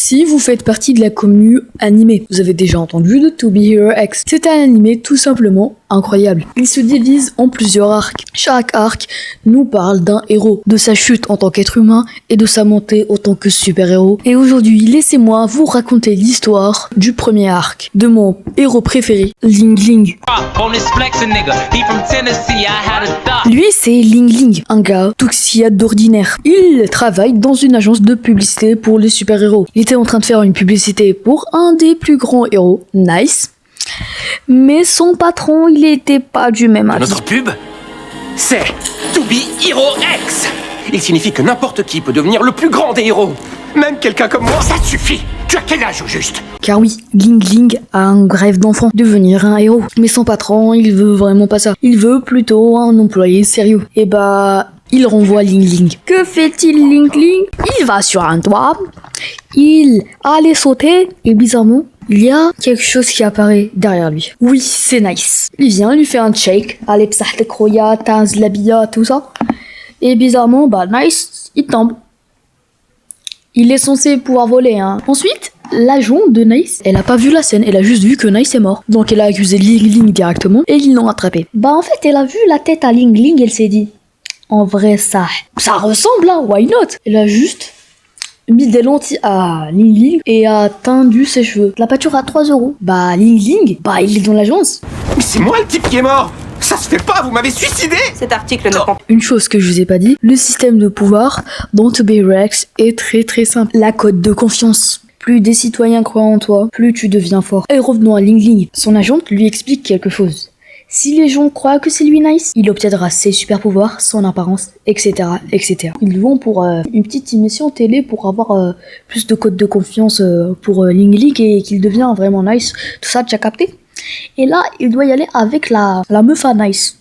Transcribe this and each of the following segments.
Si vous faites partie de la commune animée, vous avez déjà entendu de To Be Hero X. C'est un animé tout simplement incroyable. Il se divise en plusieurs arcs. Chaque arc nous parle d'un héros, de sa chute en tant qu'être humain et de sa montée en tant que super-héros. Et aujourd'hui, laissez-moi vous raconter l'histoire du premier arc, de mon héros préféré, Ling Ling. Lui, c'est Ling Ling, un gars tout ce qu'il y a d'ordinaire. Il travaille dans une agence de publicité pour les super-héros. Il était en train de faire une publicité pour un des plus grands héros, Nice. Mais son patron, il était pas du même avis. Notre pub, c'est To Be Hero X. Il signifie que n'importe qui peut devenir le plus grand des héros. Même quelqu'un comme moi. Ça suffit. Tu as quel âge au juste? Car oui, Ling Ling a un rêve d'enfant, devenir un héros. Mais son patron, il veut vraiment pas ça. Il veut plutôt un employé sérieux. Et bah, il renvoie Ling Ling. Que fait-il Ling Ling? Il va sur un toit, il allait sauter, et bizarrement, il y a quelque chose qui apparaît derrière lui. Oui, c'est Nice. Il vient lui faire un shake. Allez, psahtek roya, taz, labia, tout ça. Et bizarrement, bah, Nice, il tombe. Il est censé pouvoir voler, hein. Ensuite, l'agent de Nice, elle a pas vu la scène, elle a juste vu que Nice est mort. Donc elle a accusé Ling Ling directement et ils l'ont attrapé. Bah en fait, elle a vu la tête à Ling Ling, elle s'est dit, en vrai ça ressemble, hein, why not? Elle a juste mis des lentilles à Ling Ling et a tendu ses cheveux. La pâture à 3 €. Bah Ling Ling, bah il est dans l'agence. Mais c'est moi le type qui est mort. Ça se fait pas, vous m'avez suicidé. Cet article ne prend. Une chose que je vous ai pas dit, le système de pouvoir dans To Be Hero X est très simple. La cote de confiance. Plus des citoyens croient en toi, plus tu deviens fort. Et revenons à Ling Ling. Son agente lui explique quelque chose. Si les gens croient que c'est lui Nice, il obtiendra ses super pouvoirs, son apparence, etc. etc. Ils vont pour une petite émission télé pour avoir plus de cote de confiance pour Ling Ling et qu'il devient vraiment Nice. Tout ça, tu as capté? Et là, il doit y aller avec la meuf à Nice.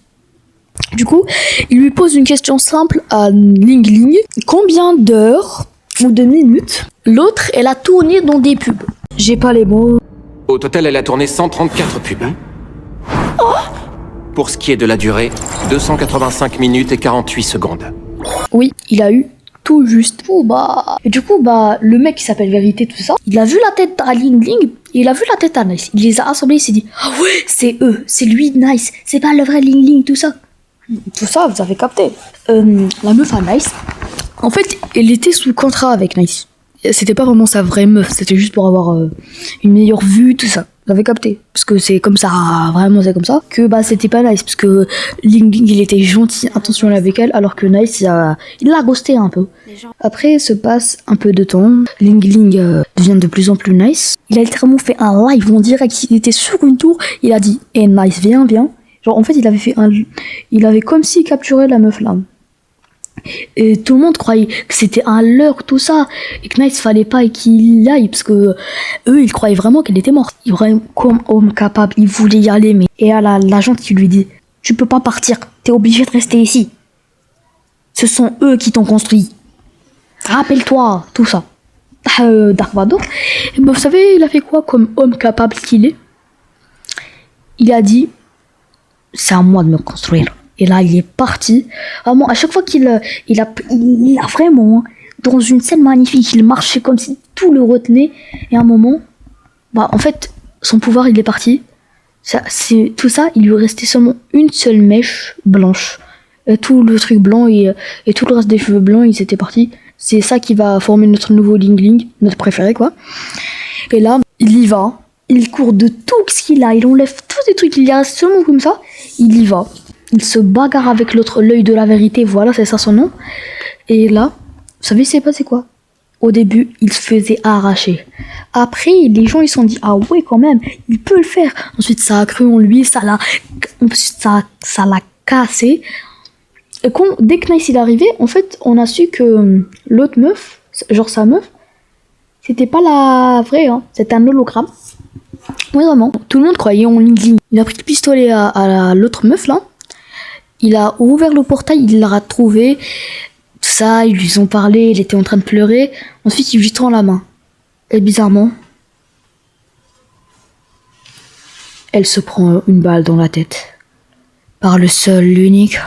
Du coup, il lui pose une question simple à Ling Ling. Combien d'heures ou de minutes l'autre, elle a tourné dans des pubs? J'ai pas les mots. Au total, elle a tourné 134 pubs. Pour ce qui est de la durée, 285 minutes et 48 secondes. Oui, il a eu tout juste. Et du coup, le mec qui s'appelle Vérité, tout ça, il a vu la tête à Ling Ling et il a vu la tête à Nice. Il les a assemblés, il s'est dit, ah ouais, c'est eux, c'est lui Nice, c'est pas le vrai Ling Ling, tout ça. Tout ça, vous avez capté. La meuf à Nice, en fait, elle était sous contrat avec Nice. C'était pas vraiment sa vraie meuf, c'était juste pour avoir une meilleure vue, tout ça. Vous avez capté? Parce que c'est comme ça, vraiment c'est comme ça, que c'était pas Nice, parce que Ling Ling, il était gentil, intentionnel avec elle, alors que Nice, il l'a ghosté un peu. Après, se passe un peu de temps, Ling Ling devient de plus en plus Nice. Il a littéralement fait un live en direct, il était sur une tour, il a dit, hey Nice, viens. Genre, en fait, il avait comme s'il capturait la meuf là. Et tout le monde croyait que c'était un leurre, tout ça, et que Nice fallait pas qu'il y aille, parce que eux, ils croyaient vraiment qu'elle était morte. Il aurait comme homme capable, il voulait y aller, mais et à l'agente qui lui dit, tu peux pas partir, t'es obligé de rester ici. Ce sont eux qui t'ont construit. Rappelle-toi, tout ça. Dark Vador, vous savez, il a fait quoi comme homme capable qu'il est? Il a dit, c'est à moi de me construire. Et là, il est parti. Vraiment, à chaque fois qu'il a vraiment, dans une scène magnifique, il marchait comme si tout le retenait. Et à un moment, en fait, son pouvoir, il est parti. Tout ça, il lui restait seulement une seule mèche blanche. Tout le truc blanc et tout le reste des cheveux blancs, ils étaient partis. C'est ça qui va former notre nouveau Ling Ling, notre préféré, quoi. Et là, il y va. Il court de tout ce qu'il a. Il enlève tous les trucs. Il y reste seulement comme ça. Il y va. Il se bagarre avec l'autre, l'œil de la vérité, voilà, c'est ça son nom. Et là, vous savez, c'est passé quoi? Au début, il se faisait arracher. Après, les gens, ils se sont dit, ah ouais, quand même, il peut le faire. Ensuite, ça a cru en lui, ça l'a cassé. Et dès que Nice il est arrivé, en fait, on a su que l'autre meuf, genre sa meuf, c'était pas la vraie, hein, c'était un hologramme. Oui, vraiment. Tout le monde croyait en Ling Ling. Il a pris le pistolet à l'autre meuf, là. Il a ouvert le portail, il l'a retrouvé, tout ça, ils lui ont parlé, il était en train de pleurer. Ensuite, il lui tend la main. Et bizarrement, elle se prend une balle dans la tête. Par le seul, l'unique